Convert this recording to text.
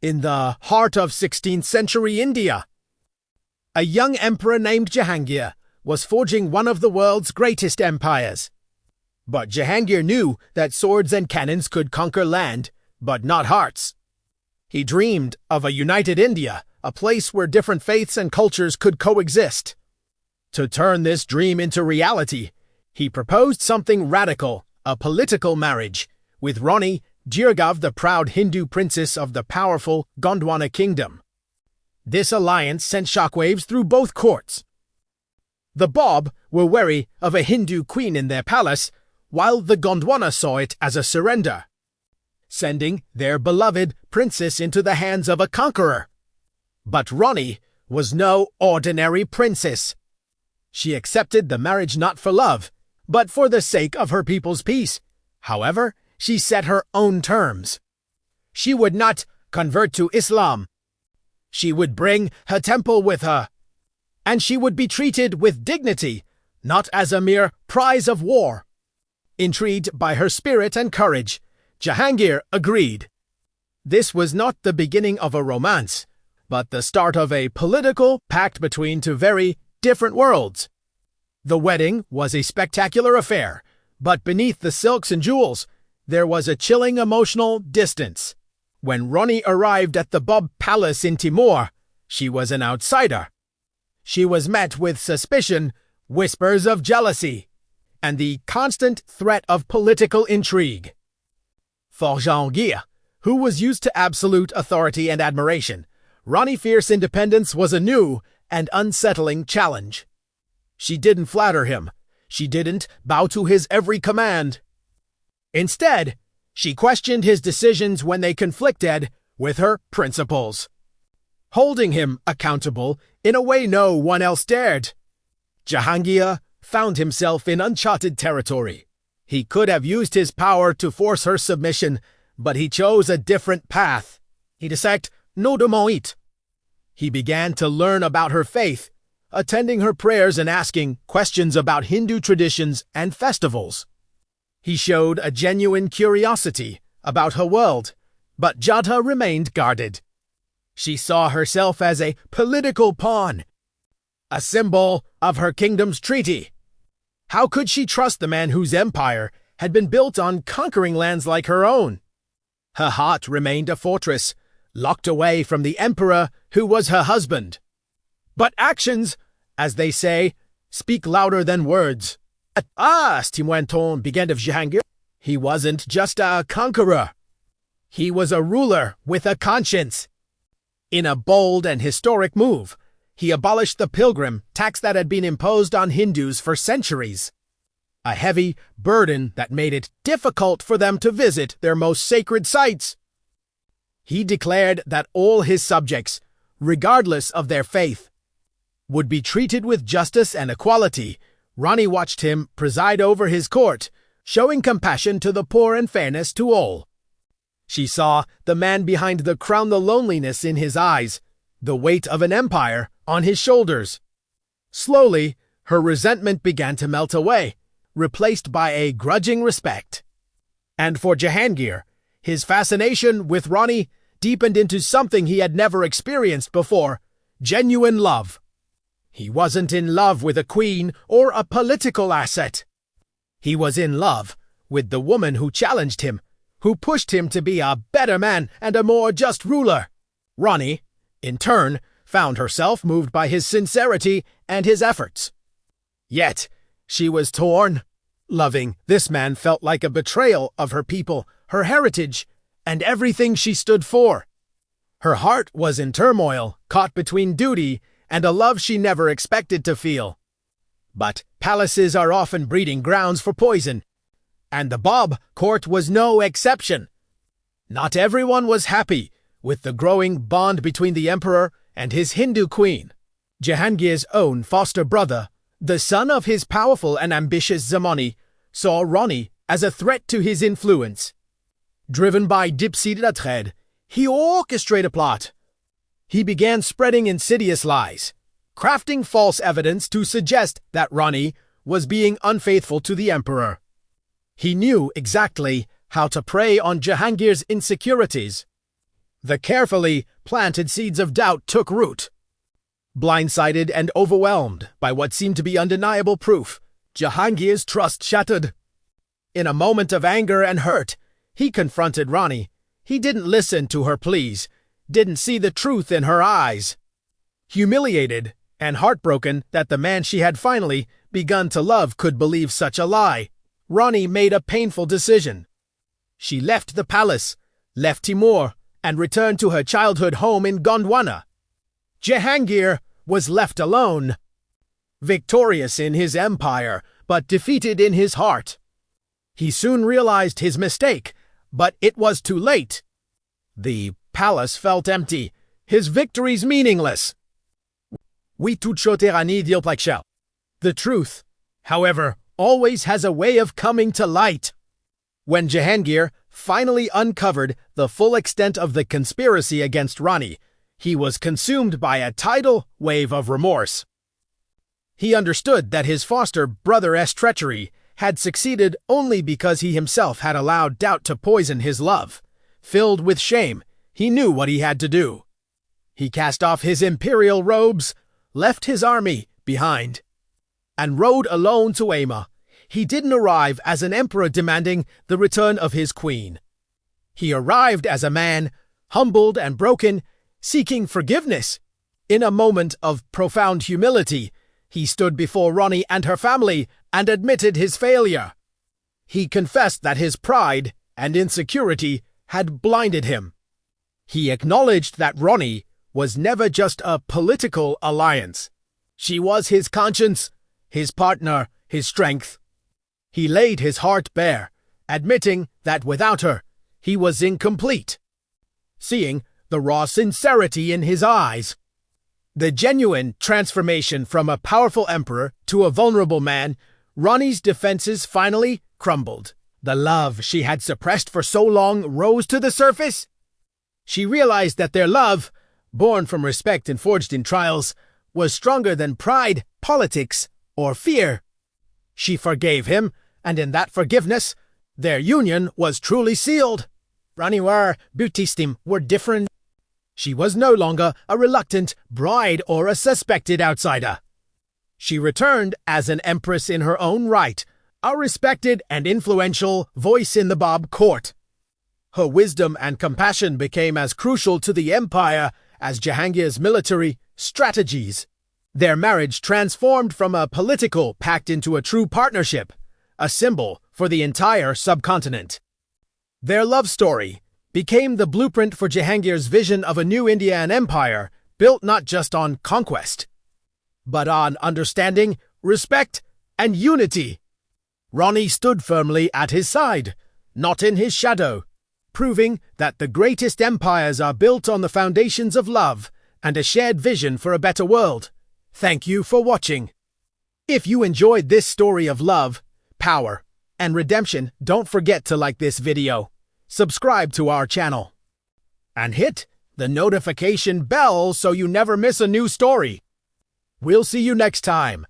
In the heart of 16th century India, a young emperor named Jahangir was forging one of the world's greatest empires. But Jahangir knew that swords and cannons could conquer land, but not hearts. He dreamed of a united India, a place where different faiths and cultures could coexist. To turn this dream into reality, he proposed something radical, a political marriage, with Rani, Jirgav, the proud Hindu princess of the powerful Gondwana kingdom. This alliance sent shockwaves through both courts. The Bob were wary of a Hindu queen in their palace, while the Gondwana saw it as a surrender, sending their beloved princess into the hands of a conqueror. But Rani was no ordinary princess. She accepted the marriage not for love, but for the sake of her people's peace. However, she set her own terms. She would not convert to Islam. She would bring her temple with her, and she would be treated with dignity, not as a mere prize of war. Intrigued by her spirit and courage, Jahangir agreed. This was not the beginning of a romance, but the start of a political pact between two very different worlds. The wedding was a spectacular affair, but beneath the silks and jewels, there was a chilling emotional distance. When Rani arrived at the Bob Palace in Timur, she was an outsider. She was met with suspicion, whispers of jealousy, and the constant threat of political intrigue. For Jahangir, who was used to absolute authority and admiration, Rani fierce independence was a new and unsettling challenge. She didn't flatter him. She didn't bow to his every command. Instead, she questioned his decisions when they conflicted with her principles, holding him accountable in a way no one else dared. Jahangir found himself in uncharted territory. He could have used his power to force her submission, but he chose a different path. He decided no de moit. He began to learn about her faith, attending her prayers and asking questions about Hindu traditions and festivals. He showed a genuine curiosity about her world, but Jadha remained guarded. She saw herself as a political pawn, a symbol of her kingdom's treaty. How could she trust the man whose empire had been built on conquering lands like her own? Her heart remained a fortress, locked away from the emperor who was her husband. But actions, as they say, speak louder than words. Stimuanton began of Jahangir. He wasn't just a conqueror. He was a ruler with a conscience. In a bold and historic move, he abolished the pilgrim tax that had been imposed on Hindus for centuries, a heavy burden that made it difficult for them to visit their most sacred sites. He declared that all his subjects, regardless of their faith, would be treated with justice and equality. Rani watched him preside over his court, showing compassion to the poor and fairness to all. She saw the man behind the crown, the loneliness in his eyes, the weight of an empire on his shoulders. Slowly, her resentment began to melt away, replaced by a grudging respect. And for Jahangir, his fascination with Rani deepened into something he had never experienced before: genuine love. He wasn't in love with a queen or a political asset. He was in love with the woman who challenged him, who pushed him to be a better man and a more just ruler. Rani, in turn, found herself moved by his sincerity and his efforts. Yet, she was torn. Loving this man felt like a betrayal of her people, her heritage, and everything she stood for. Her heart was in turmoil, caught between duty and a love she never expected to feel. But palaces are often breeding grounds for poison, and the Bob court was no exception. Not everyone was happy with the growing bond between the emperor and his Hindu queen. Jahangir's own foster brother, the son of his powerful and ambitious Zamani, saw Rani as a threat to his influence. Driven by deep-seated hatred, he orchestrated a plot. He began spreading insidious lies, crafting false evidence to suggest that Rani was being unfaithful to the emperor. He knew exactly how to prey on Jahangir's insecurities. The carefully planted seeds of doubt took root. Blindsided and overwhelmed by what seemed to be undeniable proof, Jahangir's trust shattered. In a moment of anger and hurt, he confronted Rani. He didn't listen to her pleas, didn't see the truth in her eyes. Humiliated and heartbroken that the man she had finally begun to love could believe such a lie, Rani made a painful decision. She left the palace, left Timur, and returned to her childhood home in Gondwana. Jahangir was left alone, victorious in his empire, but defeated in his heart. He soon realized his mistake, but it was too late. The palace felt empty, his victories meaningless. The truth, however, always has a way of coming to light. When Jahangir finally uncovered the full extent of the conspiracy against Rani, he was consumed by a tidal wave of remorse. He understood that his foster brother's treachery had succeeded only because he himself had allowed doubt to poison his love. Filled with shame, he knew what he had to do. He cast off his imperial robes, left his army behind, and rode alone to Ama. He didn't arrive as an emperor demanding the return of his queen. He arrived as a man, humbled and broken, seeking forgiveness. In a moment of profound humility, he stood before Rani and her family and admitted his failure. He confessed that his pride and insecurity had blinded him. He acknowledged that Rani was never just a political alliance. She was his conscience, his partner, his strength. He laid his heart bare, admitting that without her, he was incomplete. Seeing the raw sincerity in his eyes, the genuine transformation from a powerful emperor to a vulnerable man, Rani's defenses finally crumbled. The love she had suppressed for so long rose to the surface. She realized that their love, born from respect and forged in trials, was stronger than pride, politics, or fear. She forgave him, and in that forgiveness, their union was truly sealed. Rani Butistim were different. She was no longer a reluctant bride or a suspected outsider. She returned as an empress in her own right, a respected and influential voice in the Bab court. Her wisdom and compassion became as crucial to the empire as Jahangir's military strategies. Their marriage transformed from a political pact into a true partnership, a symbol for the entire subcontinent. Their love story became the blueprint for Jahangir's vision of a new India and empire built not just on conquest, but on understanding, respect, and unity. Rani stood firmly at his side, not in his shadow, proving that the greatest empires are built on the foundations of love and a shared vision for a better world. Thank you for watching. If you enjoyed this story of love, power, and redemption, don't forget to like this video, subscribe to our channel, and hit the notification bell so you never miss a new story. We'll see you next time.